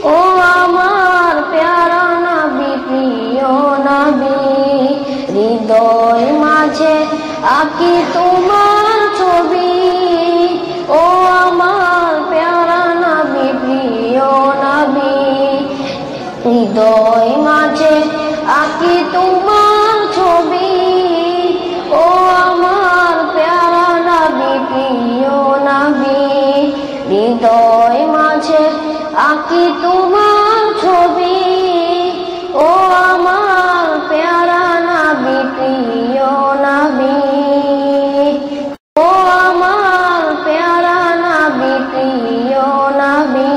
ও আমার প্যারা নবী প্রিয় নবী হৃদয় মাঝে আঁকি তোমার ছবি ও আমার প্যারা নবী প্রিয় নবী হৃদয় মাঝে আঁকি তোমার ছবি ও আমার প্যারা নবী প্রিয় নবী হৃদয় মাঝে আঁকি তোমার ছবি ও আমার প্যারা নবী প্রিয় নবী ও আমার প্যারা নবী প্রিয় নবী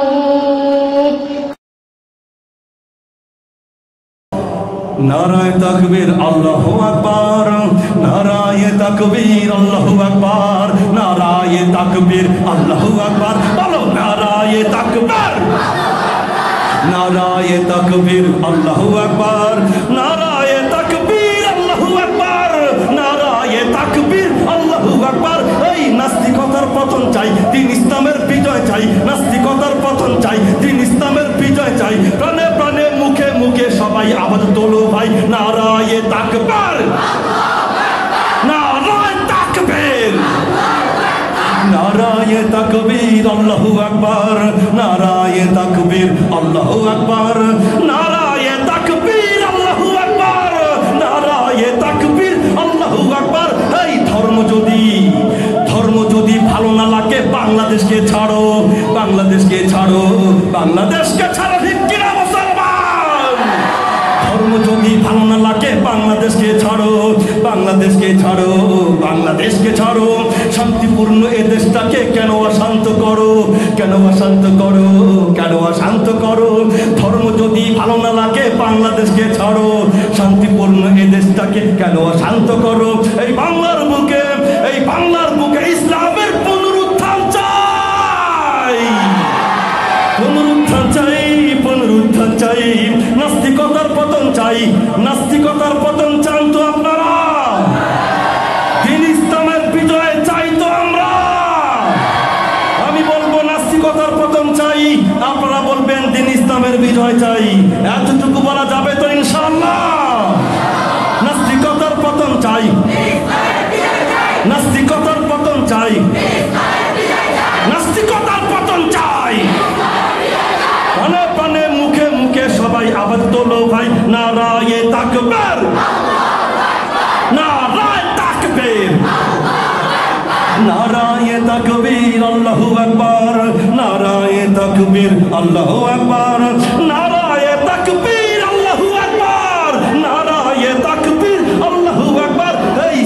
নারায়ে তাকবীর আল্লাহু আকবার নারায়ে তাকবীর আল্লাহু আকবার নারায়ে তাকবীর আল্লাহু আকবার বলো নারায়ে তাকবীর নারায়ে তাকবীর আল্লাহু আকবার নারায়ে তাকবীর আল্লাহু আকবার নারায়ে তাকবীর আল্লাহু আকবার এই নাস্তিকতার পতন চাই দিন ইসলামের বিজয় চাই নাস্তিকতার পতন চাই দিন ইসলামের বিজয় চাই প্রাণে প্রাণে মুখে মুখে সবাই আওয়াজ তোলো ভাই নারায়ে তাকবীর নারায়ে তাকবীর নারায়ে তাকবীর আল্লাহু আকবার নারায়ে তাকবীর আল্লাহু আকবার নারায়ে তাকবীর আল্লাহু আকবার নারায়ে তাকবীর আল্লাহু আকবার এই ধর্ম যদি ভালো না লাগে বাংলাদেশকে ছাড়ো বাংলাদেশকে ছাড়ো বাংলাদেশকে ছাড়ো ঠিক কিনা মুসলমান ধর্ম যদি ভালো না লাগে বাংলাদেশকে ছাড়ো বাংলাদেশকে ছাড়ো বাংলাদেশকে ছাড়ো শান্তিপূর্ণ এ দেশটাকে কেন অশান্ত করো কেন অশান্ত করো কেন অশান্ত করো ধর্ম যদি ভালো না লাগে বাংলাদেশকে ছাড়ো শান্তিপূর্ণ এ দেশটাকে কেন অশান্ত করো এই বাংলার বুকে ইসলামের পুনরুত্থান চাই পুনরুত্থান চাই পুনরুত্থান চাই নাস্তিকতার পতন চাই নাস্তিকতার পতন চান তো আপনারা দিন ইসলামের বিজয় চাই তো আমরা আমি বলবো নাস্তিকতার পতন চাই আপনারা বলবেন দিন ইসলামের বিজয় চাই এতটুকু বলা যাবে তো ইনশাআল্লাহ নাস্তিকতার পতন চাই নাস্তিকতার পতন চাই নাস্তিকতার পতন চাই প্রাণে প্রাণে মুখে মুখে সবাই আওয়াজ তোলো ভাই নারায়ে তাকবীর নারায়ে তাকবীর নারায়ে তাকবীর আল্লাহু আকবার নারায়ে তাকবীর আল্লাহু আকবার নারায়ে তাকবীর আল্লাহু আকবার নারায়ে তাকবীর আল্লাহু আকবার এই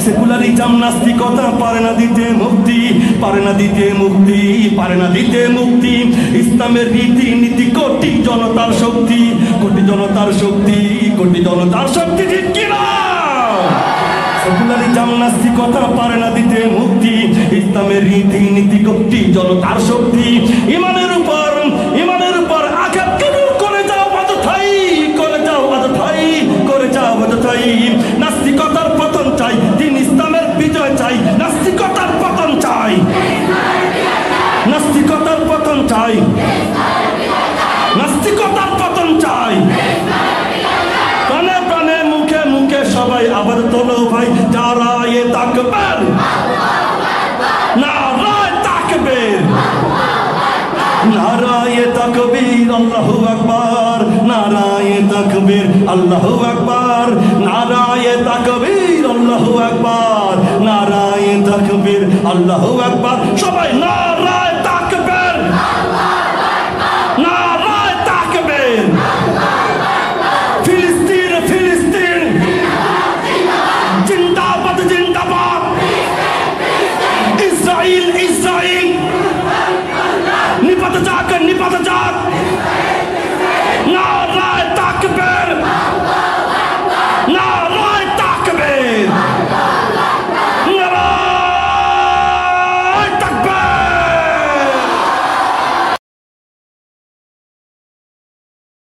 সেকুলারিজম নাস্তিকতা পারে না দিতে মুক্তি পারে না দিতে মুক্তি পারে না দিতে মুক্তি ইসলামের রীতি নীতি কোটি জনতার শক্তি কোটি জনতার শক্তি কোটি জনতার শক্তি ঠিক কিনা সেকুলারিজম নাস্তিকতা পারে না দিতে মুক্তি ইসলামের রীতি নীতি কোটি জনতার শক্তি ইমানের উপর আঘাত কেন করে যাও অযথাই করে যাও অযথাই করে যাও অযথাই নাস্তিকতার পতন চাই দিন ইসলামের বিজয় চাই নাস্তিকতার পতন চাই নাস্তিকতার পতন চাই নাস্তিকতার পতন চাই প্রাণে প্রাণে মুখে মুখে সবাই আবার তোলো ভাই নারায়ে তাকবীর নারায়ে তাকবীর নারায়ে তাকবীর আল্লাহু আকবার নারায়ে তাকবীর আল্লাহু আকবার নারায়ে তাকবীর আল্লাহু আকবার নারায়ে তাকবীর আল্লাহু আকবার সবাই নারায়ে তাকবীর নারায়ে তাকবীর ফিলিস্তিন জিন্দাবাদ জিন্দাবাদ